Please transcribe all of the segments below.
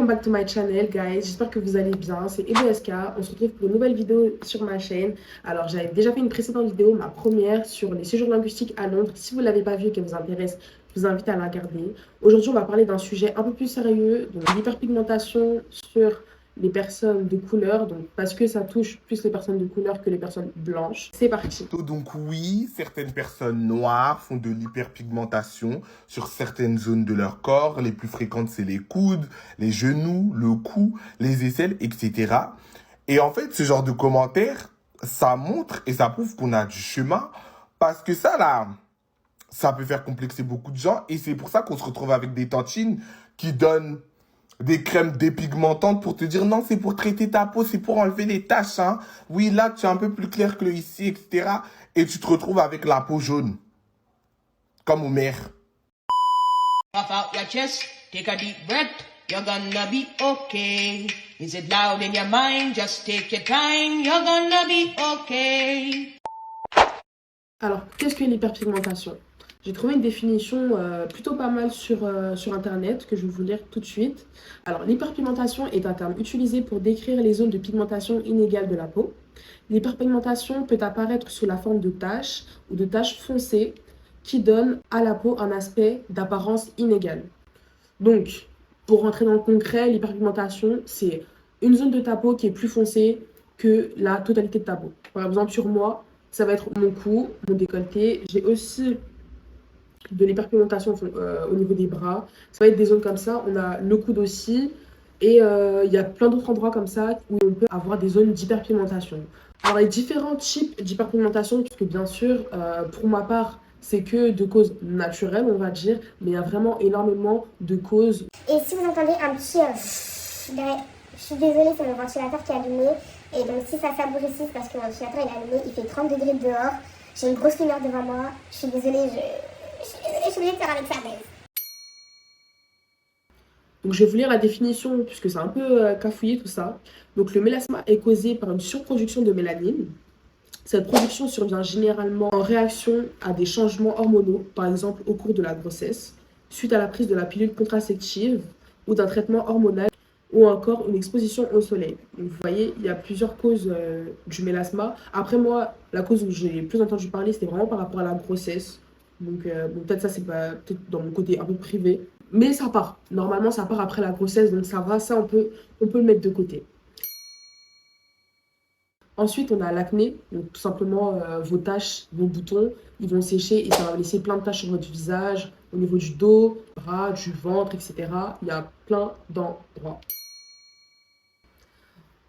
Welcome back to my channel, guys. J'espère que vous allez bien. C'est EBSK. On se retrouve pour une nouvelle vidéo sur ma chaîne. Alors, j'avais déjà fait une précédente vidéo, ma première, sur les séjours linguistiques à Londres. Si vous ne l'avez pas vue et qu'elle vous intéresse, je vous invite à la regarder. Aujourd'hui, on va parler d'un sujet un peu plus sérieux, donc l'hyperpigmentation sur les personnes de couleur, donc parce que ça touche plus les personnes de couleur que les personnes blanches. C'est parti. Donc oui, certaines personnes noires font de l'hyperpigmentation sur certaines zones de leur corps. Les plus fréquentes, c'est les coudes, les genoux, le cou, les aisselles, etc. Et en fait, ce genre de commentaires, ça montre et ça prouve qu'on a du chemin. Parce que ça, là, ça peut faire complexer beaucoup de gens. Et c'est pour ça qu'on se retrouve avec des tantines qui donnent des crèmes dépigmentantes pour te dire non, c'est pour traiter ta peau, c'est pour enlever les taches, hein. Oui, là, tu es un peu plus clair que le ici, etc. Et tu te retrouves avec la peau jaune. Comme au maire. Puff out your chest, take a deep breath, you're gonna be okay. Is it loud in your mind? Just take your time, you're gonna be okay. Alors, qu'est-ce que l'hyperpigmentation? J'ai trouvé une définition plutôt pas mal sur Internet que je vais vous lire tout de suite. Alors, l'hyperpigmentation est un terme utilisé pour décrire les zones de pigmentation inégales de la peau. L'hyperpigmentation peut apparaître sous la forme de taches ou de taches foncées qui donnent à la peau un aspect d'apparence inégale. Donc, pour rentrer dans le concret, l'hyperpigmentation, c'est une zone de ta peau qui est plus foncée que la totalité de ta peau. Par exemple, sur moi, ça va être mon cou, mon décolleté. J'ai aussi de l'hyperpigmentation au niveau des bras. Ça va être des zones comme ça. On a le coude aussi. Et il y a plein d'autres endroits comme ça où on peut avoir des zones d'hyperpigmentation. Alors, les différents types d'hyperpigmentation, puisque bien sûr, pour ma part, c'est que de causes naturelles, on va dire, mais il y a vraiment énormément de causes. Et si vous entendez un petit derrière, je suis désolée, c'est mon ventilateur qui est allumé. Et donc si ça saboure ici, c'est parce que mon ventilateur est allumé, il fait 30 degrés dehors. J'ai une grosse lumière devant moi. Je suis désolée, je suis obligée de faire avec ça, mais... Donc, je vais vous lire la définition, puisque c'est un peu cafouillé tout ça. Donc, le mélasma est causé par une surproduction de mélanine. Cette production survient généralement en réaction à des changements hormonaux, par exemple au cours de la grossesse, suite à la prise de la pilule contraceptive ou d'un traitement hormonal, ou encore une exposition au soleil. Donc, vous voyez, il y a plusieurs causes du mélasma. Après, moi, la cause où j'ai plus entendu parler, c'était vraiment par rapport à la grossesse. Donc, bon, peut-être ça, c'est peut-être dans mon côté un peu privé. Mais ça part. Normalement, ça part après la grossesse, donc ça va. Ça, on peut le mettre de côté. Ensuite, on a l'acné. Donc, tout simplement, vos taches, vos boutons, ils vont sécher et ça va laisser plein de taches sur votre visage, au niveau du dos, du bras, du ventre, etc. Il y a plein d'endroits.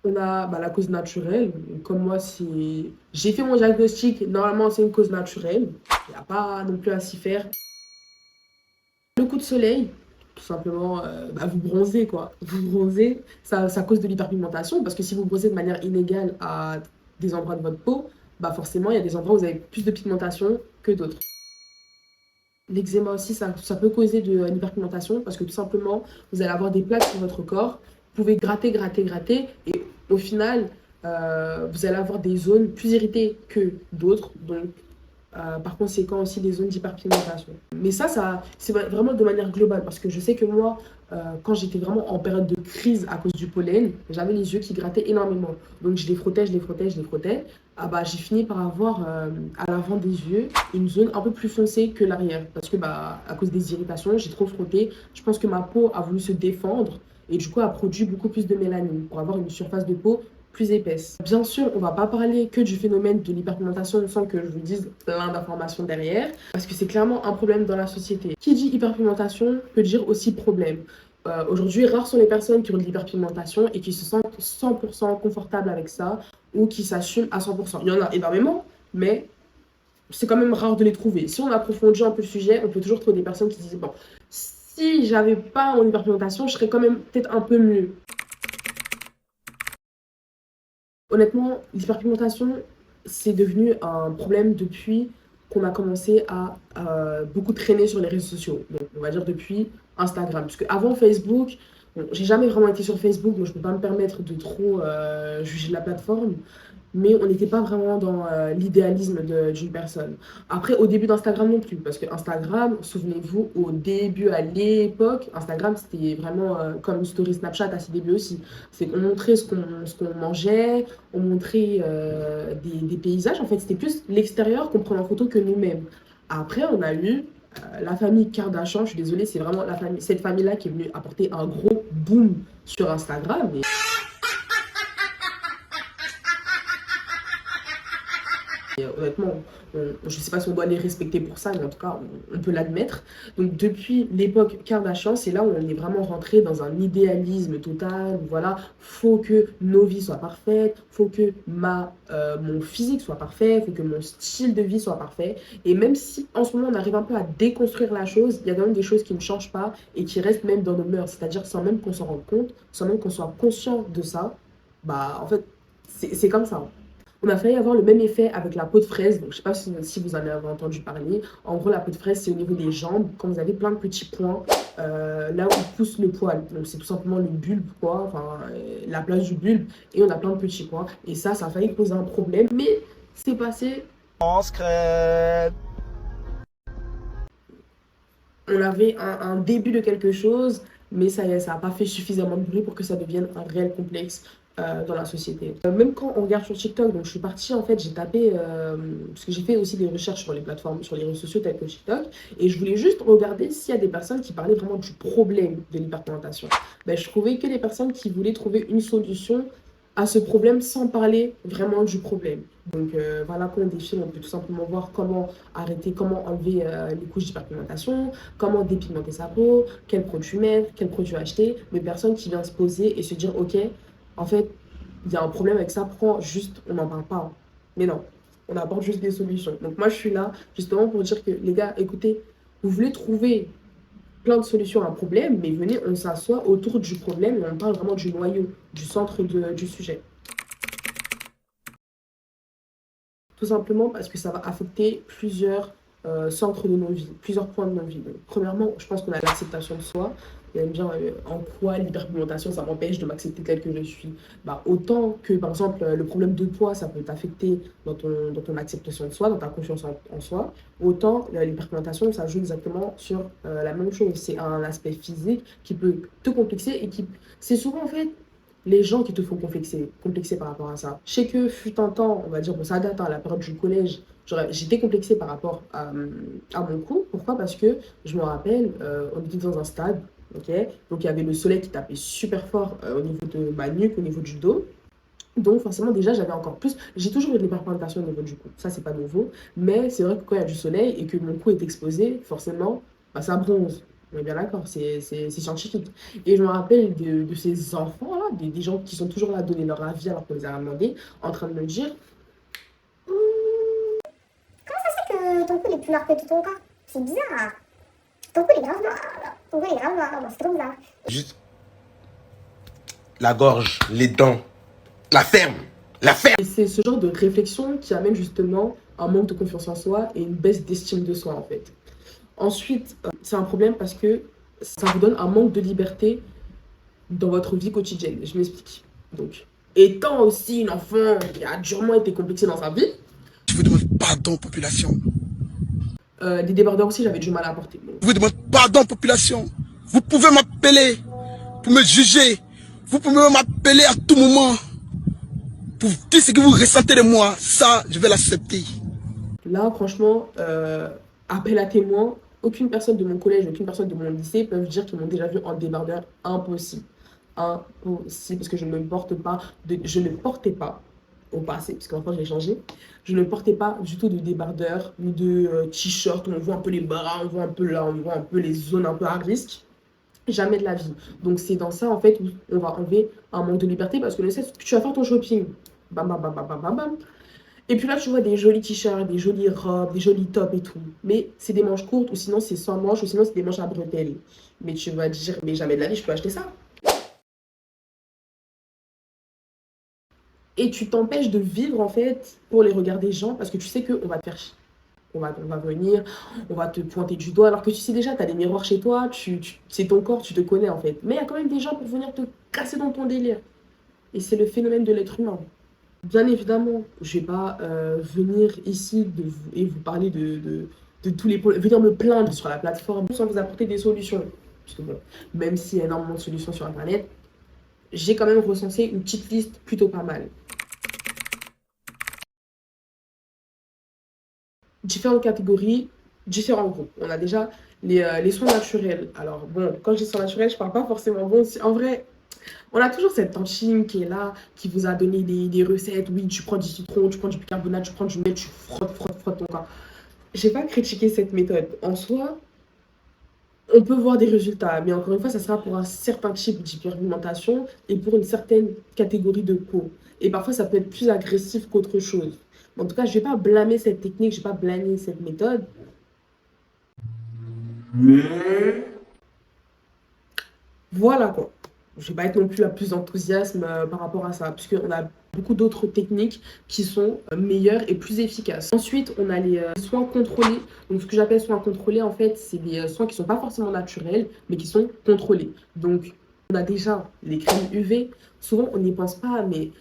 On a la cause naturelle. Comme moi, si j'ai fait mon diagnostic, normalement, c'est une cause naturelle. Il n'y a pas non plus à s'y faire. Le coup de soleil, tout simplement, vous bronzez, quoi. Vous bronzez, ça cause de l'hyperpigmentation, parce que si vous bronzez de manière inégale à des endroits de votre peau, forcément, il y a des endroits où vous avez plus de pigmentation que d'autres. L'eczéma aussi, ça peut causer de l'hyperpigmentation, parce que tout simplement, vous allez avoir des plaques sur votre corps, vous pouvez gratter, et au final, vous allez avoir des zones plus irritées que d'autres, donc par conséquent aussi des zones d'hyperpigmentation. Mais ça c'est vraiment de manière globale, parce que je sais que moi, quand j'étais vraiment en période de crise à cause du pollen, j'avais les yeux qui grattaient énormément. Donc je les frottais. J'ai fini par avoir à l'avant des yeux une zone un peu plus foncée que l'arrière, parce que à cause des irritations, j'ai trop frotté. Je pense que ma peau a voulu se défendre et du coup a produit beaucoup plus de mélanine pour avoir une surface de peau plus épaisse. Bien sûr, on va pas parler que du phénomène de l'hyperpigmentation sans que je vous dise plein d'informations derrière, parce que c'est clairement un problème dans la société. Qui dit hyperpigmentation peut dire aussi problème. Aujourd'hui, rares sont les personnes qui ont de l'hyperpigmentation et qui se sentent 100% confortables avec ça ou qui s'assument à 100%. Il y en a énormément, mais c'est quand même rare de les trouver. Si on approfondit un peu le sujet, on peut toujours trouver des personnes qui disent « Bon, si j'avais pas mon hyperpigmentation, je serais quand même peut-être un peu mieux. » Honnêtement, l'hyperpigmentation, c'est devenu un problème depuis qu'on a commencé à beaucoup traîner sur les réseaux sociaux. Donc, on va dire depuis Instagram. Parce qu'avant Facebook, Bon, j'ai jamais vraiment été sur Facebook, donc je peux pas me permettre de trop juger la plateforme. Mais on n'était pas vraiment dans l'idéalisme d'une personne. Après, au début d'Instagram non plus, parce que Instagram, souvenez-vous, au début, à l'époque, Instagram, c'était vraiment comme une story Snapchat à ses débuts aussi. C'est qu'on montrait ce qu'on mangeait, on montrait des paysages. En fait, c'était plus l'extérieur qu'on prenait en photo que nous-mêmes. Après, on a eu la famille Kardashian. Je suis désolée, c'est vraiment cette famille-là qui est venue apporter un gros boom sur Instagram. Et honnêtement, je ne sais pas si on doit les respecter pour ça, mais en tout cas, on peut l'admettre. Donc, depuis l'époque Kardashian, c'est là où on est vraiment rentré dans un idéalisme total. Voilà, faut que nos vies soient parfaites, faut que mon physique soit parfait, faut que mon style de vie soit parfait. Et même si en ce moment, on arrive un peu à déconstruire la chose, il y a quand même des choses qui ne changent pas et qui restent même dans nos mœurs. C'est-à-dire sans même qu'on s'en rende compte, sans même qu'on soit conscient de ça, bah, en fait, c'est comme ça. On a failli avoir le même effet avec la peau de fraise. Donc, je ne sais pas si vous en avez entendu parler. En gros, la peau de fraise, c'est au niveau des jambes. Quand vous avez plein de petits points, là où pousse le poil. Donc, c'est tout simplement le bulbe, quoi. Enfin, la place du bulbe. Et on a plein de petits points. Et ça a failli poser un problème. Mais c'est passé. On se crête. On avait un début de quelque chose. Mais ça y est, ça n'a pas fait suffisamment de bruit pour que ça devienne un réel complexe dans la société. Même quand on regarde sur TikTok, donc je suis partie en fait, j'ai tapé, parce que j'ai fait aussi des recherches sur les plateformes, sur les réseaux sociaux tels que TikTok, et je voulais juste regarder s'il y a des personnes qui parlaient vraiment du problème de l'hyperpigmentation. Ben, je trouvais que les personnes qui voulaient trouver une solution à ce problème sans parler vraiment du problème. Donc voilà, quand on défile, on peut tout simplement voir comment arrêter, comment enlever les couches d'hyperpigmentation, comment dépigmenter sa peau, quels produits mettre, quels produits acheter, mais personne qui vient se poser et se dire ok, en fait, il y a un problème avec ça, pourquoi juste on n'en parle pas? Mais non, on apporte juste des solutions. Donc moi je suis là justement pour dire que les gars, écoutez, vous voulez trouver plein de solutions à un problème, mais venez, on s'assoit autour du problème et on parle vraiment du noyau, du centre du sujet. Tout simplement parce que ça va affecter plusieurs centres de nos vies, plusieurs points de nos vies. Donc, premièrement, je pense qu'on a l'acceptation de soi. Vous allez me dire en quoi l'hyperpigmentation, ça m'empêche de m'accepter tel que je suis. Bah, autant que, par exemple, le problème de poids, ça peut t'affecter dans ton acceptation de soi, dans ta confiance en soi. Autant l'hyperpigmentation, ça joue exactement sur la même chose. C'est un aspect physique qui peut te complexer et qui... C'est souvent, en fait, les gens qui te font complexer par rapport à ça. Je sais que fut un temps, on va dire, bon, ça date, hein, la période du collège, j'étais complexée par rapport à mon cou. Pourquoi? Parce que je me rappelle, on était dans un stade, ok? Donc il y avait le soleil qui tapait super fort au niveau de ma nuque, au niveau du dos. Donc forcément déjà j'avais encore plus, j'ai toujours eu de l'hyperpigmentation au niveau du cou, ça c'est pas nouveau, mais c'est vrai que quand il y a du soleil et que mon cou est exposé, forcément, bah, ça bronze. On est bien d'accord, c'est scientifique. Et je me rappelle de ces enfants-là, des gens qui sont toujours là à donner leur avis alors qu'on les a rien demandé, en train de me dire Comment ça se fait que ton cou est plus noir que tout ton corps? C'est bizarre. Ton cou il est grave noir. Ton cou il est grave noir. Bon, c'est trop bizarre. Juste la gorge, les dents, la ferme, la ferme. Et c'est ce genre de réflexion qui amène justement un manque de confiance en soi et une baisse d'estime de soi en fait. Ensuite, c'est un problème parce que ça vous donne un manque de liberté dans votre vie quotidienne. Je m'explique. Donc, étant aussi une enfant qui a durement été complexée dans sa vie, Je vous demande pardon, population. des débardeurs aussi, j'avais du mal à porter. Donc, Je vous demande pardon, population. Vous pouvez m'appeler pour me juger. Vous pouvez m'appeler à tout moment pour dire ce que vous ressentez de moi. Ça, je vais l'accepter. là, franchement, appel à témoins, aucune personne de mon collège, aucune personne de mon lycée peuvent dire qu'ils m'ont déjà vu en débardeur. Impossible. Impossible, parce que je ne portais pas au passé, parce qu'enfin j'ai changé, je ne portais pas du tout de débardeur, ni de t-shirt où on voit un peu les bras, on voit un peu là, on voit un peu les zones un peu à risque. Jamais de la vie. Donc c'est dans ça en fait où on va enlever un manque de liberté parce que le fait que tu vas faire ton shopping, bam bam bam bam bam bam bam. Et puis là tu vois des jolis t-shirts, des jolies robes, des jolis tops et tout. Mais c'est des manches courtes ou sinon c'est sans manches ou sinon c'est des manches à bretelles. Mais tu vas dire mais jamais de la vie je peux acheter ça. Et tu t'empêches de vivre en fait pour les regards des gens parce que tu sais qu'on va te faire chier. on va venir, on va te pointer du doigt, alors que tu sais déjà, tu as des miroirs chez toi, c'est ton corps, tu te connais en fait. Mais il y a quand même des gens pour venir te casser dans ton délire. Et c'est le phénomène de l'être humain. Bien évidemment, je ne vais pas venir ici et vous parler de tous les problèmes, venir me plaindre sur la plateforme sans vous apporter des solutions. Parce que bon, même s'il y a énormément de solutions sur Internet, j'ai quand même recensé une petite liste plutôt pas mal. Différentes catégories, différents groupes. On a déjà les soins naturels. Alors bon, quand je dis soins naturels, je parle pas forcément bon. En vrai, on a toujours cette tantine qui est là, qui vous a donné des recettes. Oui, tu prends du citron, tu prends du bicarbonate, tu prends du miel, tu frottes ton corps. Je n'ai pas critiqué cette méthode. En soi, on peut voir des résultats, mais encore une fois, ça sera pour un certain type d'hyperpigmentation et pour une certaine catégorie de peau. Et parfois, ça peut être plus agressif qu'autre chose. En tout cas, je ne vais pas blâmer cette technique, je ne vais pas blâmer cette méthode. Voilà quoi. Je ne vais pas être non plus la plus enthousiaste par rapport à ça, puisqu'on a beaucoup d'autres techniques qui sont meilleures et plus efficaces. Ensuite, on a les soins contrôlés. Donc, ce que j'appelle soins contrôlés, en fait, c'est des soins qui ne sont pas forcément naturels, mais qui sont contrôlés. Donc, on a déjà les crèmes UV. Souvent, on n'y pense pas, mais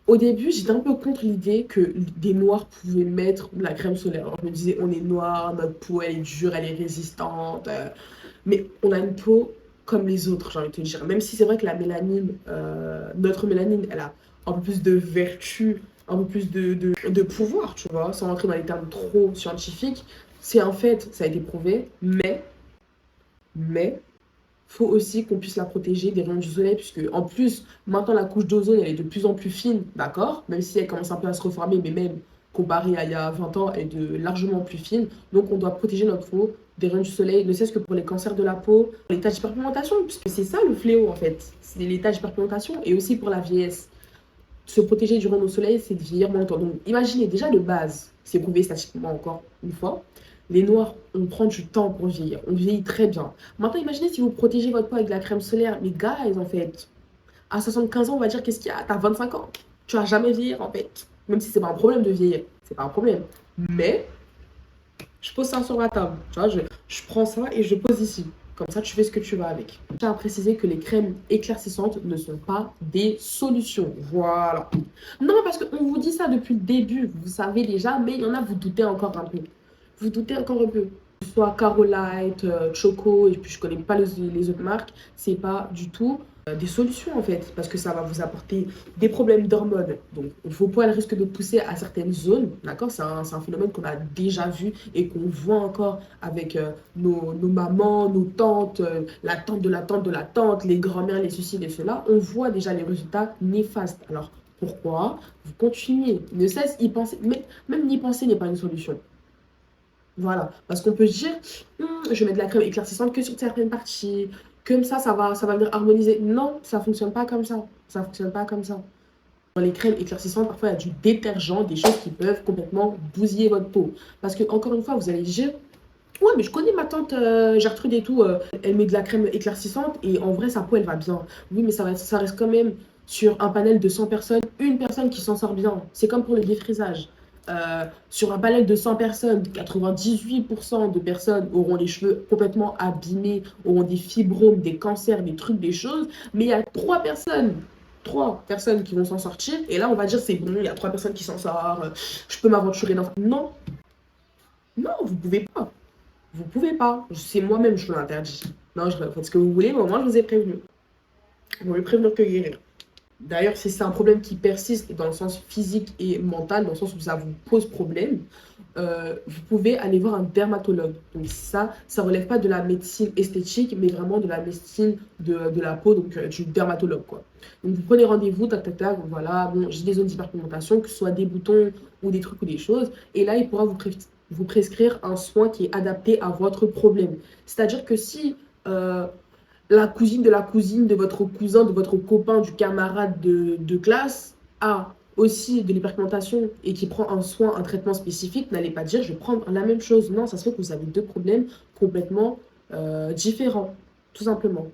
au début, j'étais un peu contre l'idée que des noirs pouvaient mettre de la crème solaire. Alors, je me disais, on est noir, notre peau, elle est dure, elle est résistante. Mais on a une peau comme les autres, j'ai envie de te dire. Même si c'est vrai que la mélanine, notre mélanine, elle a un peu plus de vertu, un peu plus de pouvoir, tu vois, sans rentrer dans les termes trop scientifiques. C'est un fait, ça a été prouvé, mais faut aussi qu'on puisse la protéger des rayons du soleil, puisque en plus, maintenant la couche d'ozone, elle est de plus en plus fine, d'accord? Même si elle commence un peu à se reformer, mais même comparée à il y a 20 ans, elle est largement plus fine. Donc on doit protéger notre peau des rayons du soleil, ne serait-ce que pour les cancers de la peau, pour les taches d'hyperpigmentation, puisque c'est ça le fléau en fait. C'est les taches d'hyperpigmentation et aussi pour la vieillesse. Se protéger du rayon du soleil, c'est de vieillir moins longtemps. Donc imaginez déjà de base, c'est prouvé statistiquement encore une fois, les noirs, on prend du temps pour vieillir, on vieillit très bien. Maintenant imaginez si vous protégez votre peau avec de la crème solaire, les guys en fait, à 75 ans on va dire qu'est-ce qu'il y a, t'as 25 ans, tu vas jamais vieillir en fait. Même si c'est pas un problème de vieillir, c'est pas un problème. Mais je pose ça sur la table, tu vois, je prends ça et je pose ici. Comme ça, tu fais ce que tu vas avec. Je tiens à préciser que les crèmes éclaircissantes ne sont pas des solutions. Voilà. Non, parce qu'on vous dit ça depuis le début, vous savez déjà, mais il y en a, vous doutez encore un peu. Vous doutez encore un peu. Que ce soit Carolite, Choco, et puis je connais pas les autres marques, c'est pas du tout des solutions en fait, parce que ça va vous apporter des problèmes d'hormones. Donc vos poils risquent de pousser à certaines zones, d'accord? C'est un phénomène qu'on a déjà vu et qu'on voit encore avec nos mamans, nos tantes, la tante de la tante de la tante, les grands-mères, les ceci, les cela. On voit déjà les résultats néfastes. Alors pourquoi vous continuez? Ne cesse y penser, mais même n'y penser n'est pas une solution. Voilà, parce qu'on peut se dire, je vais mettre de la crème éclaircissante que sur certaines parties, comme ça va venir harmoniser. Non, ça fonctionne pas comme ça. Ça fonctionne pas comme ça. Dans les crèmes éclaircissantes, parfois il y a du détergent, des choses qui peuvent complètement bousiller votre peau. Parce que, encore une fois, vous allez dire, ouais, mais je connais ma tante Gertrude et tout, elle met de la crème éclaircissante et en vrai, sa peau, elle va bien. Oui, mais ça reste quand même sur un panel de 100 personnes, une personne qui s'en sort bien. C'est comme pour le défrisage. Sur un panel de 100 personnes, 98% de personnes auront les cheveux complètement abîmés, auront des fibromes, des cancers, des trucs, des choses. Mais il y a 3 personnes qui vont s'en sortir. Et là, on va dire, c'est bon, il y a 3 personnes qui s'en sortent, je peux m'aventurer dans ça. Non, non, vous pouvez pas. Vous pouvez pas. C'est moi-même, je vous l'interdis. Non, faites ce que vous voulez, mais au moins, je vous ai prévenu. Vous voulez prévenir que guérir. D'ailleurs, si c'est un problème qui persiste dans le sens physique et mental, dans le sens où ça vous pose problème, vous pouvez aller voir un dermatologue. Donc ça relève pas de la médecine esthétique, mais vraiment de la médecine de la peau, donc du dermatologue, quoi. Donc vous prenez rendez-vous, tac, tac, tac, voilà, bon, j'ai des zones d'hyperpigmentation, que ce soit des boutons ou des trucs ou des choses, et là, il pourra vous prescrire un soin qui est adapté à votre problème. C'est-à-dire que si la cousine de votre cousin, de votre copain, du camarade de classe a aussi de l'hyperpigmentation et qui prend un soin, un traitement spécifique, n'allez pas dire je vais prendre la même chose. Non, ça se fait que vous avez 2 problèmes complètement différents, tout simplement.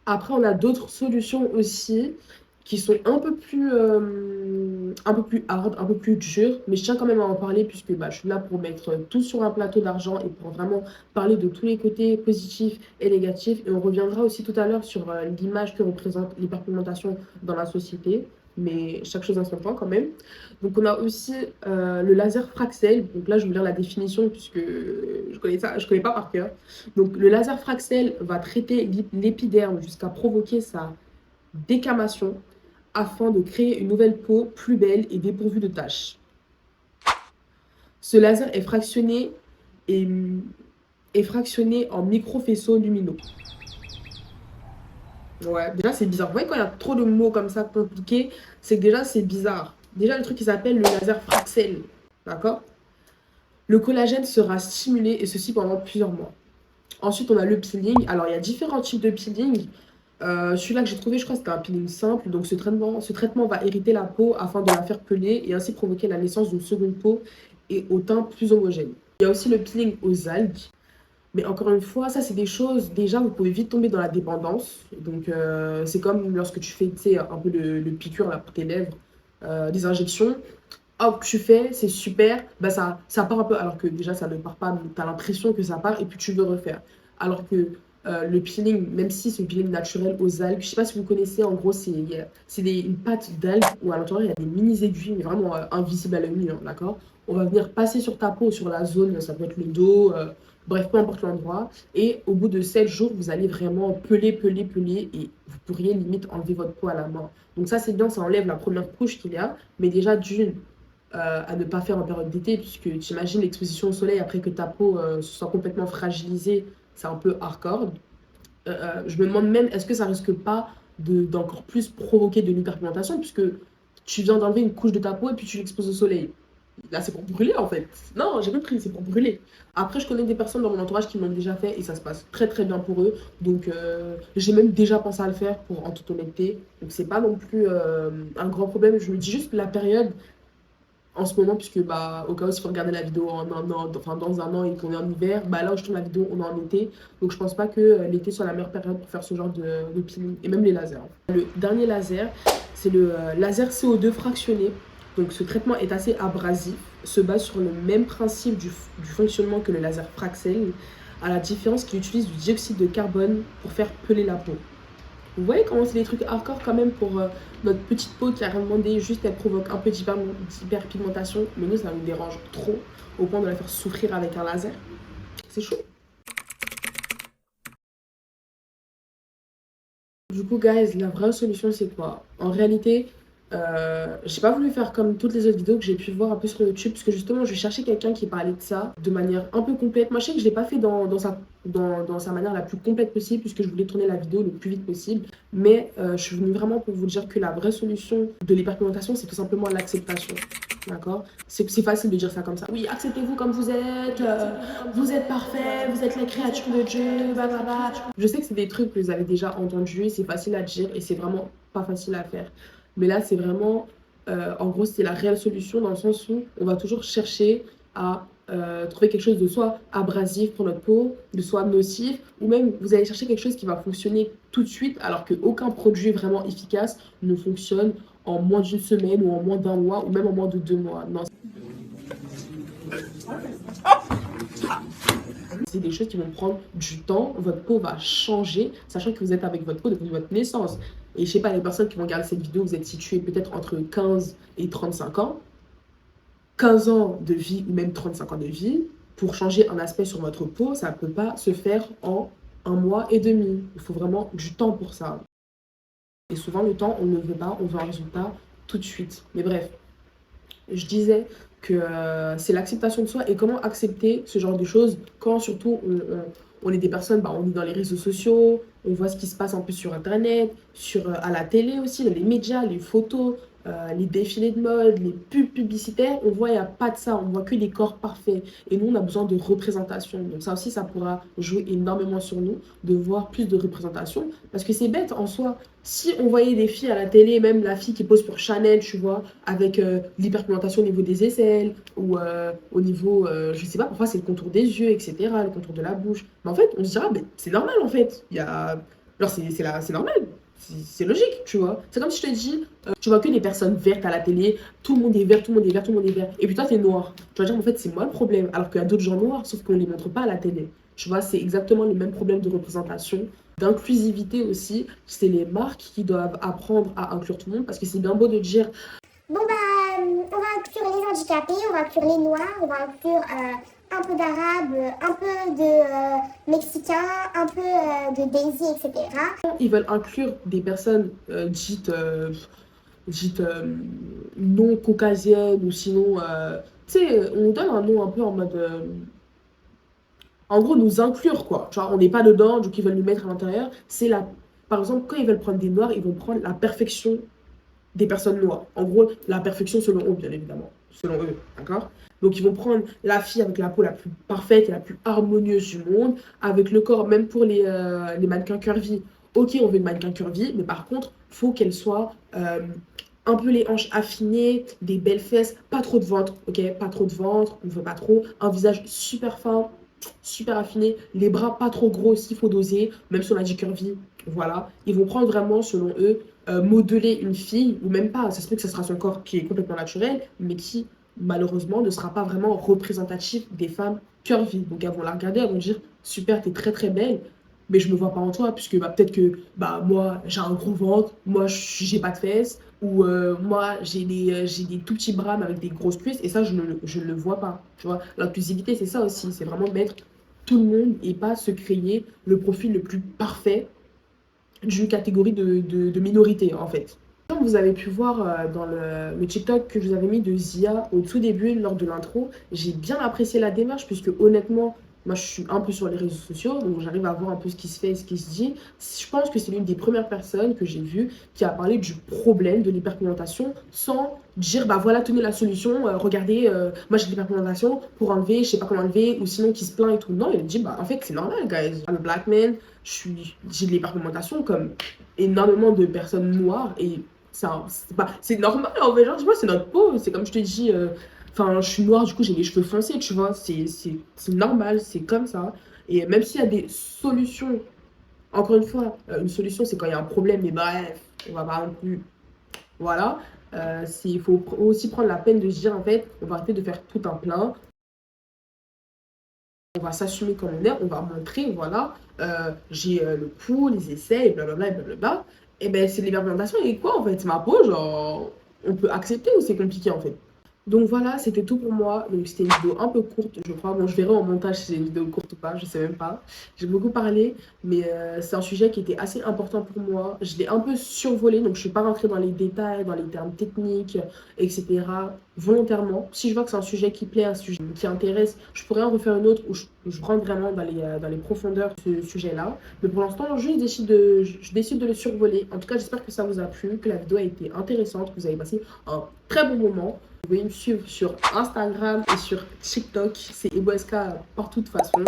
Après, on a d'autres solutions aussi qui sont un peu plus hard, un peu plus durs, mais je tiens quand même à en parler puisque bah, je suis là pour mettre tout sur un plateau d'argent et pour vraiment parler de tous les côtés positifs et négatifs. Et on reviendra aussi tout à l'heure sur l'image que représente l'hyperpigmentation dans la société, mais chaque chose en son temps quand même. Donc on a aussi le laser Fraxel. Donc là je vais lire la définition puisque je connais pas par cœur. Donc le laser Fraxel va traiter l'épiderme jusqu'à provoquer sa décamation afin de créer une nouvelle peau plus belle et dépourvue de taches. Ce laser est fractionné en micro-faisceaux lumineux. Ouais, déjà c'est bizarre. Vous voyez quand il y a trop de mots comme ça compliqués, c'est que déjà c'est bizarre. Déjà le truc qui s'appelle le laser Fraxel, d'accord? Le collagène sera stimulé et ceci pendant plusieurs mois. Ensuite on a le peeling. Alors il y a différents types de peeling. Celui-là que j'ai trouvé, je crois que c'était un peeling simple. Donc ce traitement va irriter la peau afin de la faire peler et ainsi provoquer la naissance d'une seconde peau et au teint plus homogène. Il y a aussi le peeling aux algues. Mais encore une fois, ça c'est des choses, déjà vous pouvez vite tomber dans la dépendance. Donc c'est comme lorsque tu fais un peu le piqûre là, pour tes lèvres, des injections. Hop, tu fais, c'est super, bah ça part un peu, alors que déjà ça ne part pas, mais tu as l'impression que ça part et puis tu veux refaire. Alors que le peeling, même si c'est un peeling naturel aux algues, je sais pas si vous connaissez, en gros c'est une pâte d'algues où à l'intérieur il y a des mini aiguilles, mais vraiment invisibles à l'œil nu, hein, d'accord? On va venir passer sur ta peau, sur la zone, ça peut être le dos, bref, peu importe l'endroit. Et au bout de 7 jours, vous allez vraiment peler et vous pourriez limite enlever votre peau à la main. Donc ça c'est bien, ça enlève la première couche qu'il y a, mais déjà d'une, à ne pas faire en période d'été, puisque tu imagines l'exposition au soleil après que ta peau se soit complètement fragilisée, c'est un peu hardcore. Je me demande même, est-ce que ça risque pas d'encore plus provoquer de l'hyperpigmentation, puisque tu viens d'enlever une couche de ta peau et puis tu l'exposes au soleil. Là, c'est pour brûler en fait. Non, j'ai compris, c'est pour brûler. Après, je connais des personnes dans mon entourage qui l'ont déjà fait et ça se passe très très bien pour eux. Donc, j'ai même déjà pensé à le faire en toute honnêteté. Donc, c'est pas non plus un grand problème. Je me dis juste que la période en ce moment, puisque bah, au cas où, si vous regardez la vidéo en un an, enfin dans un an et qu'on est en hiver, bah là où je tourne la vidéo, on est en été. Donc je pense pas que l'été soit la meilleure période pour faire ce genre de peeling. Et même les lasers. Le dernier laser, c'est le laser CO2 fractionné. Donc ce traitement est assez abrasif, se base sur le même principe du fonctionnement que le laser Fraxel, à la différence qu'il utilise du dioxyde de carbone pour faire peler la peau. Vous voyez comment c'est des trucs hardcore quand même pour notre petite peau qui a rien demandé, juste elle provoque un peu d'hyperpigmentation, mais nous ça nous dérange trop au point de la faire souffrir avec un laser. C'est chaud. Du coup guys, la vraie solution c'est quoi? En réalité, j'ai pas voulu faire comme toutes les autres vidéos que j'ai pu voir un peu sur YouTube, parce que justement je cherchais quelqu'un qui parlait de ça de manière un peu complète. Moi je sais que je l'ai pas fait dans sa manière la plus complète possible, puisque je voulais tourner la vidéo le plus vite possible, mais je suis venue vraiment pour vous dire que la vraie solution de l'hyperpigmentation c'est tout simplement l'acceptation. D'accord? C'est facile de dire ça comme ça. Oui, acceptez-vous comme vous êtes parfait, vous êtes la créature de Dieu, blablabla. Je sais que c'est des trucs que vous avez déjà entendus, c'est facile à dire et c'est vraiment pas facile à faire. Mais là, c'est vraiment, en gros, c'est la réelle solution dans le sens où on va toujours chercher à trouver quelque chose de soit abrasif pour notre peau, de soit nocif, ou même vous allez chercher quelque chose qui va fonctionner tout de suite, alors qu'aucun produit vraiment efficace ne fonctionne en moins d'une semaine ou en moins d'un mois ou même en moins de 2 mois. Non. C'est des choses qui vont prendre du temps, votre peau va changer, sachant que vous êtes avec votre peau depuis votre naissance. Et je sais pas, les personnes qui vont regarder cette vidéo, vous êtes situées peut-être entre 15 et 35 ans. 15 ans de vie ou même 35 ans de vie, pour changer un aspect sur votre peau, ça ne peut pas se faire en 1 mois et demi. Il faut vraiment du temps pour ça. Et souvent, le temps, on ne le veut pas, on veut un résultat tout de suite. Mais bref, je disais que c'est l'acceptation de soi et comment accepter ce genre de choses quand surtout on est des personnes, bah, on est dans les réseaux sociaux, on voit ce qui se passe un peu sur internet, à la télé aussi, dans les médias, les photos, les défilés de mode, les pubs publicitaires, on voit il n'y a pas de ça, on voit que des corps parfaits. Et nous, on a besoin de représentation. Donc ça aussi, ça pourra jouer énormément sur nous, de voir plus de représentation. Parce que c'est bête en soi. Si on voyait des filles à la télé, même la fille qui pose pour Chanel, tu vois, avec l'hyperpigmentation au niveau des aisselles, ou au niveau, je sais pas, parfois c'est le contour des yeux, etc., le contour de la bouche. Mais en fait, on se dira, mais c'est normal en fait. Alors c'est normal. c'est logique, tu vois. C'est comme si je te dis, tu vois que des personnes vertes à la télé, tout le monde est vert, tout le monde est vert, tout le monde est vert. Et puis toi, t'es noir. Tu vas dire, en fait, c'est moi le problème. Alors qu'il y a d'autres gens noirs, sauf qu'on les montre pas à la télé. Tu vois, c'est exactement le même problème de représentation, d'inclusivité aussi. C'est les marques qui doivent apprendre à inclure tout le monde parce que c'est bien beau de dire, Bon bah, on va inclure les handicapés, on va inclure les noirs, on va inclure un peu d'arabes, un peu de mexicains, un peu de Daisy, etc. ils veulent inclure des personnes dites non caucasiennes ou sinon, tu sais, on donne un nom un peu en mode, en gros, nous inclure quoi. Genre, on n'est pas dedans, donc ils veulent nous mettre à l'intérieur. C'est la, par exemple, quand ils veulent prendre des noirs, ils vont prendre la perfection des personnes noires. En gros, la perfection selon eux, bien évidemment. Selon eux, d'accord? Donc, ils vont prendre la fille avec la peau la plus parfaite et la plus harmonieuse du monde, avec le corps, même pour les mannequins curvy. Ok, on veut une mannequin curvy, mais par contre, faut qu'elle soit un peu les hanches affinées, des belles fesses, pas trop de ventre, ok? Pas trop de ventre, on veut pas trop. Un visage super fin, super affiné, les bras pas trop gros aussi, faut doser, même si on a dit curvy, voilà. Ils vont prendre vraiment, selon eux, modeler une fille, ou même pas, ça se peut que ce sera son corps qui est complètement naturel, mais qui, malheureusement, ne sera pas vraiment représentatif des femmes curvy. Donc elles vont la regarder, elles vont dire, super, t'es très très belle, mais je me vois pas en toi, puisque bah, peut-être que bah, moi, j'ai un gros ventre, moi, j'ai pas de fesses, ou moi, j'ai des tout petits bras mais avec des grosses cuisses, et ça, je ne le vois pas, tu vois. L'inclusivité, c'est ça aussi, c'est vraiment mettre tout le monde et pas se créer le profil le plus parfait d'une catégorie de minorité, en fait. Comme vous avez pu voir dans le TikTok que je vous avais mis de Zia au tout début, lors de l'intro, j'ai bien apprécié la démarche, puisque honnêtement, moi je suis un peu sur les réseaux sociaux, donc j'arrive à voir un peu ce qui se fait et ce qui se dit. Je pense que c'est l'une des premières personnes que j'ai vues qui a parlé du problème de l'hyperpigmentation sans dire, bah voilà, tenez la solution, regardez, moi j'ai de l'hyperpigmentation pour enlever, je sais pas comment enlever, ou sinon qui se plaint et tout. Non, il dit, bah en fait c'est normal, guys. I'm a black man, j'ai de l'hyperpigmentation comme énormément de personnes noires et c'est normal en fait, genre, tu vois, c'est notre peau, c'est comme je te dis, enfin, je suis noire, du coup, j'ai les cheveux foncés, tu vois, c'est normal, c'est comme ça. Et même s'il y a des solutions, encore une fois, une solution, c'est quand il y a un problème, mais bref, on va pas non plus, voilà. Il faut aussi prendre la peine de se dire, en fait, on va arrêter de faire tout un plein. On va s'assumer comme on est, on va montrer, voilà, j'ai le pouls, les essais, et blablabla, et blablabla. Et ben, c'est l'hyperpigmentation et quoi, en fait, c'est ma peau, genre, on peut accepter ou c'est compliqué, en fait. Donc voilà, c'était tout pour moi. Donc c'était une vidéo un peu courte, je crois. Bon, je verrai en montage si c'est une vidéo courte ou pas, je sais même pas. J'ai beaucoup parlé, mais c'est un sujet qui était assez important pour moi. Je l'ai un peu survolé, donc je suis pas rentrée dans les détails, dans les termes techniques, etc. volontairement. Si je vois que c'est un sujet qui plaît, un sujet qui intéresse, je pourrais en refaire une autre où je rentre vraiment dans les profondeurs de ce sujet-là. Mais pour l'instant, je décide de le survoler. En tout cas, j'espère que ça vous a plu, que la vidéo a été intéressante, que vous avez passé un très bon moment. Vous pouvez me suivre sur Instagram et sur TikTok, c'est Eboeska partout de toute façon.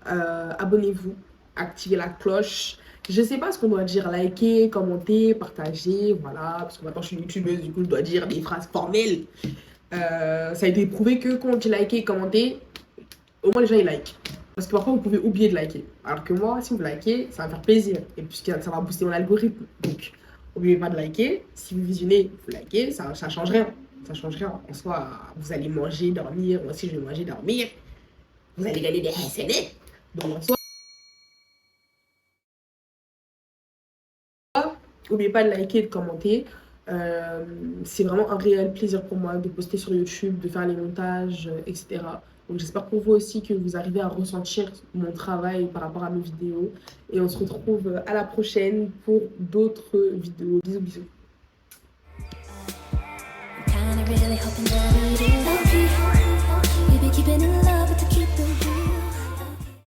Abonnez-vous, activez la cloche. Je sais pas ce qu'on doit dire, liker, commenter, partager, voilà. Parce que maintenant je suis youtubeuse, du coup je dois dire des phrases formelles. Ça a été prouvé que quand on dit liker et commenter, au moins les gens ils like. Parce que parfois vous pouvez oublier de liker. Alors que moi, si vous likez, ça va me faire plaisir. Et puisque ça va booster mon algorithme. Donc, n'oubliez pas de liker. Si vous visionnez, vous likez, ça change rien. Ça change rien. En soi, vous allez manger, dormir. Moi aussi, je vais manger, dormir. Vous allez gagner des SNL. Donc, en soi, n'oubliez pas de liker et de commenter. C'est vraiment un réel plaisir pour moi de poster sur YouTube, de faire les montages, etc. Donc, j'espère pour vous aussi que vous arrivez à ressentir mon travail par rapport à mes vidéos. Et on se retrouve à la prochaine pour d'autres vidéos. Bisous, bisous. Really hoping that we do.